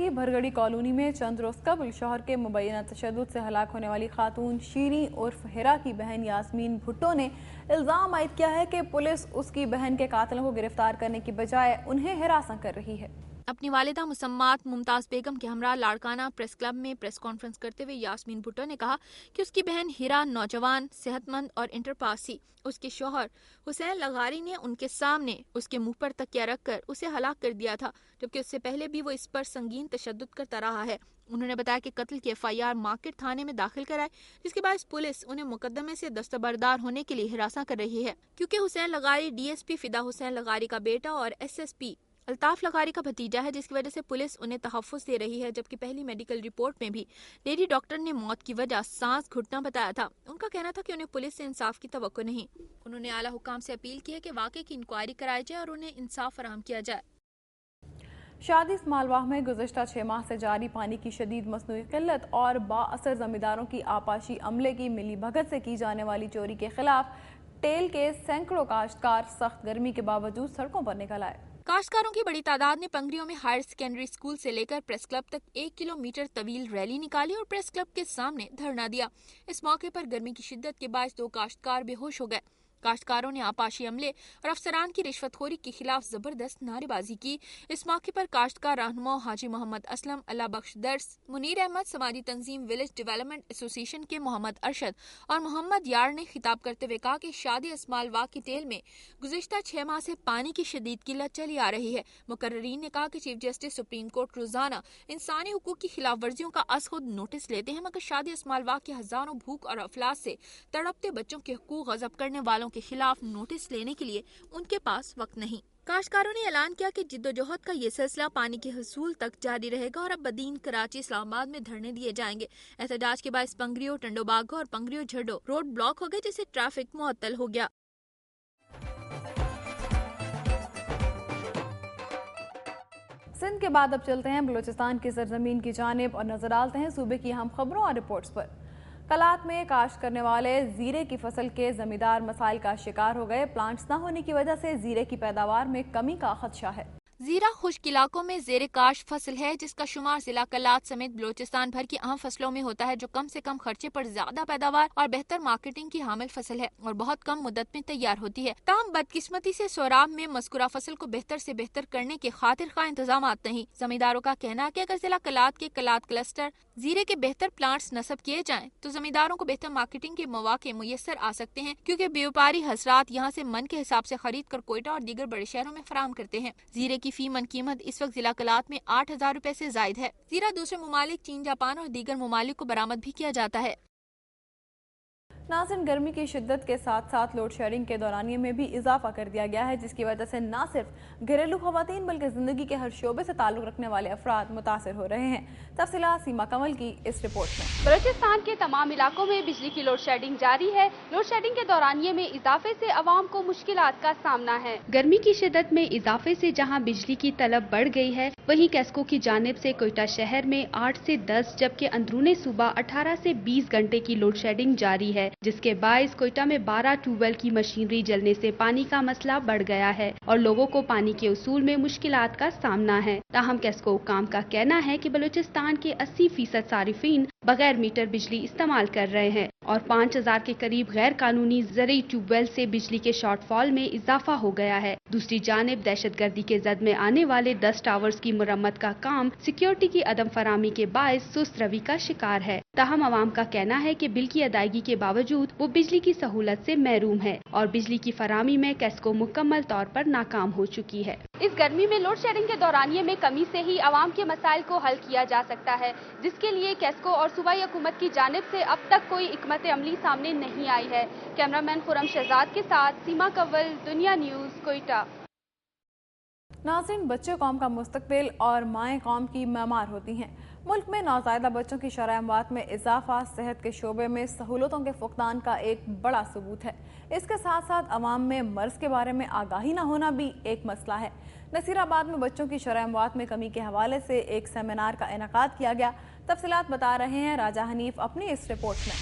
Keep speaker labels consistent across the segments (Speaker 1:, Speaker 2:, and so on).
Speaker 1: की भरगड़ी कॉलोनी में चंद रोज कबल शौहर के मुबैना तशद्दुद से हलाक होने वाली खातून शीरीं उर्फ हिरा की बहन यास्मीन भुट्टो ने इल्ज़ाम आयद किया है कि पुलिस उसकी बहन के कातिलों को गिरफ्तार करने की बजाय उन्हें हिरासत कर रही है।
Speaker 2: अपनी वालिदा मुसम्मात मुमताज़ बेगम के हमरा लाड़काना प्रेस क्लब में प्रेस कॉन्फ्रेंस करते हुए यास्मीन भुट्टो ने कहा कि उसकी बहन हिरा नौजवान, सेहतमंद और इंटरपास थी। उसके शौहर हुसैन लगारी ने उनके सामने उसके मुंह पर तकिया रखकर उसे हलाक कर दिया था, जबकि उससे पहले भी वो इस पर संगीन तशद्दुद करता रहा है। उन्होंने बताया कि कत्ल की FIR मार्केट थाने में दाखिल कराए, जिसके बाद पुलिस उन्हें मुकदमे से दस्तबरदार होने के लिए हिरासत कर रही है, क्योंकि हुसैन लगारी DSP फिदा हुसैन लगारी का बेटा और SSP अल्ताफ लगारी का भतीजा है, जिसकी वजह से पुलिस उन्हें तहफ़्फ़ुज़ दे रही है। जबकि पहली मेडिकल रिपोर्ट में भी लेडी डॉक्टर ने मौत की वजह सांस घुटना बताया था। उनका कहना था कि उन्हें पुलिस से इंसाफ की तवक्को नहीं। उन्होंने आला हुकाम से अपील की है कि वाक़े की इंक्वायरी कराई जाए और उन्हें इंसाफ फराहम किया जाए।
Speaker 1: शादी स्मालवाह में गुज़श्ता 6 माह से जारी पानी की शदीद मसनूई किल्लत और बाअसर जमींदारों की आपाशी अमले की मिली भगत से की जाने वाली चोरी के खिलाफ टेल के सैकड़ों काश्तकार सख्त गर्मी के बावजूद सड़कों पर निकल आए।
Speaker 2: काश्तकारों की बड़ी तादाद ने पंगरियों में हायर सेकेंडरी स्कूल से लेकर प्रेस क्लब तक 1 किलोमीटर तवील रैली निकाली और प्रेस क्लब के सामने धरना दिया। इस मौके पर गर्मी की शिद्दत के बायस 2 काश्तकार बेहोश हो गए। काश्तकारों ने आपाशी अमले और अफसरान की रिश्वतखोरी के खिलाफ जबरदस्त नारेबाजी की। इस मौके पर काश्तकार रहनुमा हाजी मोहम्मद असलम, अल्लाह बख्श दर्स, मुनीर अहमद, समाजी तंजीम विलेज डेवलपमेंट एसोसिएशन के मोहम्मद अरशद और मोहम्मद यार ने खिताब करते हुए कहा कि शादी इस्माइलवाग की टेल में गुज़िश्ता 6 माह से पानी की शदीद किल्लत चली आ रही है। मुकर्रीन ने कहा कि चीफ जस्टिस सुप्रीम कोर्ट रोजाना इंसानी हुकूक की खिलाफ वर्जियों का खुद नोटिस लेते हैं, मगर शादी इस्माइलवाग के हजारों भूख और अफलास से तड़पते बच्चों के हुकूक गजब करने वालों के खिलाफ नोटिस लेने के लिए उनके पास वक्त नहीं। काश्तकारों ने ऐलान किया कि जिद्दोजहद का ये सिलसिला पानी के हसूल तक जारी रहेगा और अब बदीन, कराची, इस्लामाबाद में धरने दिए जाएंगे। एहतजाज के बाद पंगरियों, टंडोबागा और पंगरियों झड्डो रोड ब्लॉक हो गए, जिससे ट्रैफिक मुअत्तल हो गया।
Speaker 1: सिंध के बाद अब चलते हैं बलूचिस्तान की सरजमीन की जानिब और नजर डालते हैं सूबे की अहम खबरों और रिपोर्ट्स पर। कलात में काश्त करने वाले जीरे की फसल के जमींदार मसाइल का शिकार हो गए। प्लांट्स न होने की वजह से जीरे की पैदावार में कमी का खदशा है।
Speaker 2: जीरा खुश्क इलाकों में ज़ेरे काश्त फसल है, जिसका शुमार जिला कलात समेत बलूचिस्तान भर की अहम फसलों में होता है, जो कम से कम खर्चे पर ज्यादा पैदावार और बेहतर मार्केटिंग की हामिल फसल है और बहुत कम मुद्दत में तैयार होती है। ताहम बदकिस्मती से सोराब में मज़कूरा फसल को बेहतर से बेहतर करने के खातिर खा इंतजाम नहीं। जमींदारों का कहना है कि अगर जिला कलात के कलात क्लस्टर जीरे के बेहतर प्लांट्स नस्ब किए जाएं तो जमींदारों को बेहतर मार्केटिंग के मौके मुयस्सर आ सकते हैं, क्योंकि व्यापारी हजरात यहाँ से मन के हिसाब से खरीद कर कोयटा और दीगर बड़े शहरों में फराहम करते हैं। जीरे की फी मन कीमत इस वक्त जिला कलात में 8,000 रुपए से जायद है। जीरा दूसरे मुमालिक चीन, जापान और दीगर मुमालिक को बरामद भी किया जाता है।
Speaker 1: नाज़रीन, गर्मी की शिद्दत के साथ साथ लोड शेडिंग के दौरानिये में भी इजाफा कर दिया गया है, जिसकी वजह से न सिर्फ घरेलू खवातीन बल्कि जिंदगी के हर शोबे से ताल्लुक रखने वाले अफराद मुतासर हो रहे हैं। तफसीलात सीमा कमल की इस रिपोर्ट में।
Speaker 3: बलूचिस्तान के तमाम इलाकों में बिजली की लोड शेडिंग जारी है। लोड शेडिंग के दौरानिये में इजाफे से अवाम को मुश्किलात का सामना है। गर्मी की शिद्दत में इजाफे से जहाँ बिजली की तलब बढ़ गई है, वहीं कैस्को की जानिब से कोयटा शहर में 8 से 10 जबकि अंदरूनी सूबा 18 से 20 घंटे की लोड शेडिंग जारी है, जिसके बायस कोयटा में 12 ट्यूबवेल की मशीनरी जलने से पानी का मसला बढ़ गया है और लोगों को पानी के उसूल में मुश्किलात का सामना है। ताहम कैस्को हुकाम का कहना है कि बलूचिस्तान के 80% सारिफीन बगैर मीटर बिजली इस्तेमाल कर रहे हैं और 5,000 के करीब गैर कानूनी ज़रूरी ट्यूबवेल से बिजली के शॉर्टफॉल में इजाफा हो गया है। दूसरी जानिब दहशतगर्दी के जद में आने वाले 10 टावर्स की मुरम्मत का काम सिक्योरिटी की अदम फरामी के बायस सुस्त रवि का शिकार है। ताहम अवाम का कहना है कि बिल की अदायगी के बावजूद वो बिजली की सहूलत से महरूम है और बिजली की फरामी में कैस्को मुकम्मल तौर पर नाकाम हो चुकी है। इस गर्मी में लोड शेडिंग के दौरानिये में कमी से ही अवाम के मसाइल को हल किया जा सकता है, जिसके लिए कैस्को और सूबाई हुकूमत की जानिब से अब तक कोई हिकमत अमली सामने नहीं आई है। कैमरामैन खुरम शहजाद के साथ सीमा कंवल, दुनिया न्यूज, कोयटा।
Speaker 1: नाज़रीन, बच्चे कौम का मुस्तकबिल और माएँ कौम की मैमार होती हैं। मुल्क में नौज़ायदा बच्चों की शरह अमवात में इजाफा सेहत के शोबे में सहूलतों के फुकदान का एक बड़ा सबूत है। इसके साथ साथ अवाम में मर्ज के बारे में आगाही न होना भी एक मसला है। नसीराबाद में बच्चों की शरह अमवात में कमी के हवाले से एक सेमिनार का इनेकाद किया गया। तफसीलात बता रहे हैं राजा हनीफ अपनी इस रिपोर्ट में।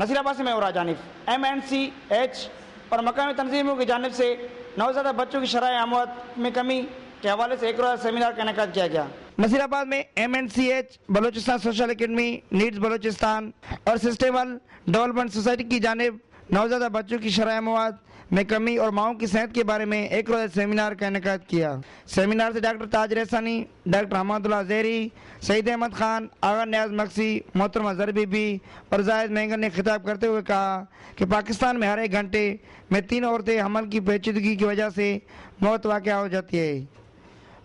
Speaker 4: नसीराबाद से मैं राजा हनीफ। MNCH और मकामी तंजीमों की जानिब से नौज़ायदा बच्चों की शरह अमवात में कमी के हवाले से एक रोज़ा सेमिनार का इनेकाद किया गया। نصیر آباد میں MNCH Balochistan social academy needs Balochistan اور سسٹیبل ڈیولپمنٹ سوسائٹی کی جانب نوزائیدہ بچوں کی شرح مواد میں کمی اور ماؤں کی صحت کے بارے میں ایک روزہ سیمینار کا انعقاد کیا۔ سیمینار سے ڈاکٹر تاج رحسانی، ڈاکٹر حماد اللہ زہری، سعید احمد خان، آغا نیاز مکسی، محترمہ زر بی بی اور زاہد مینگن نے خطاب کرتے ہوئے کہا کہ پاکستان میں ہر ایک گھنٹے میں 3 عورتیں حمل کی پیچیدگی کی وجہ سے موت واقع ہو جاتی ہے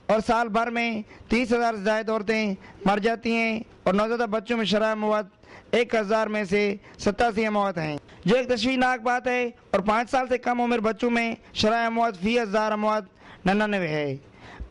Speaker 4: اور سال بھر میں 30,000 سے زائد عورتیں مر جاتی ہیں اور نوزائیدہ بچوں میں شرح مواد 1,000 میں سے 87 مواد ہیں، جو ایک تشویشناک بات ہے، اور 5 سال سے کم عمر بچوں میں شرح مواد فی 1000 مواد 99 ہے۔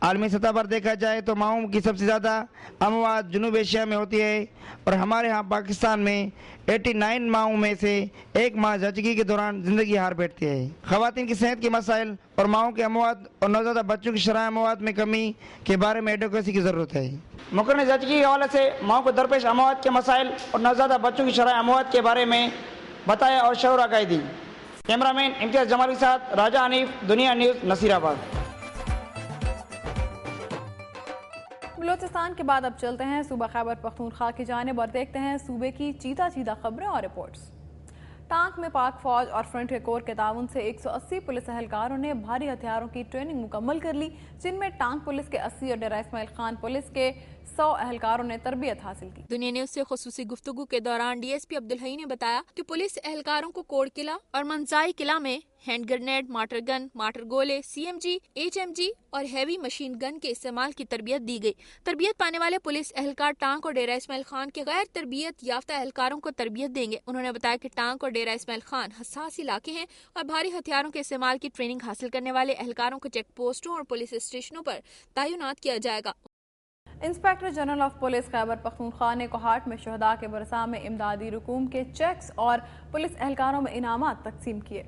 Speaker 4: عالمی سطح پر دیکھا جائے تو ماؤں کی سب سے زیادہ اموات جنوب ایشیا میں ہوتی ہے اور ہمارے ہاں پاکستان میں 89 ماؤں میں سے 1 ماں زچگی کے دوران زندگی ہار بیٹھتی ہے۔ خواتین کی صحت کے مسائل اور ماؤں کے اموات اور نوزائیدہ بچوں کی شرح مواد میں کمی کے بارے میں ایڈوکیسی کی ضرورت ہے۔ مقرر زچگی کے حوالے سے ماؤں کو درپیش اموات کے مسائل اور نوزائیدہ بچوں کی شرح اموات کے بارے میں بتایا اور شعور آگاہی دی۔ کیمرہ مین امتیاز جمال کے ساتھ راجہ حنیف، دنیا نیوز، نصیر آباد۔
Speaker 1: بلوچستان کے بعد اب چلتے ہیں صوبہ خیبر پختونخوا کی جانب اور دیکھتے ہیں صوبے کی چیدہ خبریں اور رپورٹس۔ ٹانک میں پاک فوج اور فرنٹیئر کور کے تعاون سے 180 پولیس اہلکاروں نے بھاری ہتھیاروں کی ٹریننگ مکمل کر لی، جن میں ٹانک پولیس کے 80 اور ڈیرہ اسماعیل خان پولیس کے 100 اہلکاروں نے تربیت حاصل کی۔
Speaker 2: دنیا نیوز سے خصوصی گفتگو کے دوران DSP عبدالحی نے بتایا کہ پولیس اہلکاروں کو کوڑ قلعہ اور منزائی قلعہ میں ہینڈ گرنیڈ، مارٹر گن، مارٹر گولے، CMG، HMG اور ہیوی مشین گن کے استعمال کی تربیت دی گئی۔ تربیت پانے والے پولیس اہلکار ٹانک اور ڈیرہ اسماعیل خان کے غیر تربیت یافتہ اہلکاروں کو تربیت دیں گے۔ انہوں نے بتایا کہ ٹانک اور ڈیرہ اسماعیل خان حساس علاقے ہیں اور بھاری ہتھیاروں کے استعمال کی ٹریننگ حاصل کرنے والے اہلکاروں کو چیک پوسٹوں اور پولیس اسٹیشنوں پر تعینات کیا جائے گا۔
Speaker 1: Inspector general of police Khyber Pakhtunkhwa نے کوہاٹ میں شہداء کے ورثاء میں امدادی رقوم کے چیکس اور پولیس اہلکاروں میں انعامات تقسیم کیے۔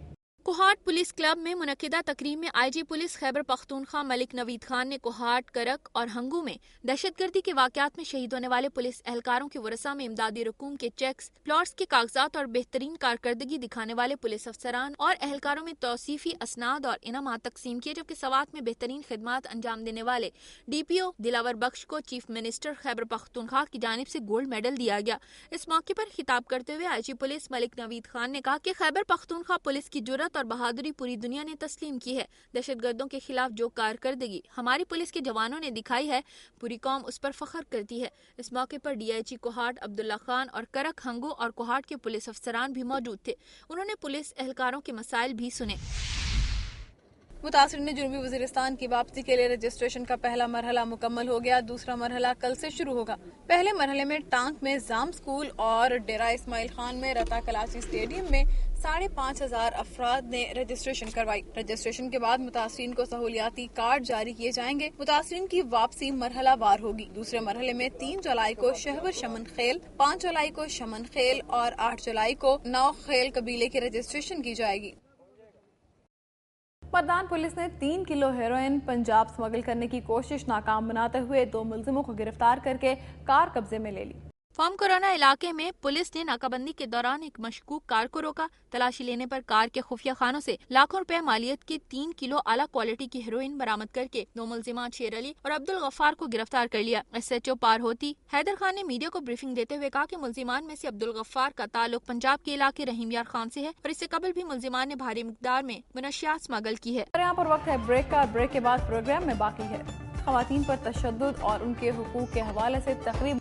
Speaker 2: کوہاٹ پولیس کلب میں منعقدہ تقریب میں IG پولیس خیبر پختونخوا ملک نوید خان نے کوہاٹ، کرک اور ہنگو میں دہشت گردی کے واقعات میں شہید ہونے والے پولیس اہلکاروں کے ورثاء میں امدادی رقوم کے چیکس، پلاٹس کے کاغذات اور بہترین کارکردگی دکھانے والے پولیس افسران اور اہلکاروں میں توصیفی اسناد اور انعامات تقسیم کیے، جبکہ سوات میں بہترین خدمات انجام دینے والے DPO دلاور بخش کو چیف منسٹر خیبر پختونخوا کی جانب سے گولڈ میڈل دیا گیا۔ اس موقع پر خطاب کرتے ہوئے IG پولیس ملک نوید خان نے کہا کہ خیبر پختونخوا پولیس کی جرات اور بہادری پوری دنیا نے تسلیم کی ہے۔ دہشت گردوں کے خلاف جو کارکردگی ہماری پولیس کے جوانوں نے دکھائی ہے، پوری قوم اس پر فخر کرتی ہے۔ اس موقع پر DIG کوہاٹ عبداللہ خان اور کرک، ہنگو اور کوہاٹ کے پولیس افسران بھی موجود تھے۔ انہوں نے پولیس اہلکاروں کے مسائل بھی سنے۔
Speaker 1: متاثرین جنوبی وزیرستان کی واپسی کے لیے رجسٹریشن کا پہلا مرحلہ مکمل ہو گیا، دوسرا مرحلہ کل سے شروع ہوگا۔ پہلے مرحلے میں ٹانک میں زام سکول اور ڈیرہ اسماعیل خان میں رتا کلاچی اسٹیڈیم میں 5,500 افراد نے رجسٹریشن کروائی۔ رجسٹریشن کے بعد متاثرین کو سہولیاتی کارڈ جاری کیے جائیں گے۔ متاثرین کی واپسی مرحلہ وار ہوگی۔ دوسرے مرحلے میں 3 جولائی کو شہور شمن خیل، 5 جولائی کو شمن خیل اور 8 جولائی کو نو خیل قبیلے کی رجسٹریشن کی جائے گی۔ مردان پولیس نے 3 کلو ہیروئن پنجاب سمگل کرنے کی کوشش ناکام بناتے ہوئے 2 ملزموں کو گرفتار کر کے کار قبضے میں لے لی۔
Speaker 2: فارم کورونا علاقے میں پولیس نے ناکہ بندی کے دوران ایک مشکوک کار کو روکا۔ تلاشی لینے پر کار کے خفیہ خانوں سے لاکھوں روپے مالیت کی 3 کلو اعلیٰ کوالٹی کی ہیروئن برآمد کر کے 2 ملزمان شیر علی اور عبدالغفار کو گرفتار کر لیا۔ SHO پار ہوتی حیدر خان نے میڈیا کو بریفنگ دیتے ہوئے کہا کہ ملزمان میں سے عبدالغفار کا تعلق پنجاب کے علاقے رحیم یار خان سے ہے اور اس سے قبل بھی ملزمان نے بھاری مقدار میں منشیات اسمگل کی ہے۔
Speaker 1: اور یہاں پر وقت ہے بریک کا، بریک کے بعد پروگرام میں باقی ہے۔ خواتین پر تشدد اور ان کے حقوق کے حوالے سے تقریب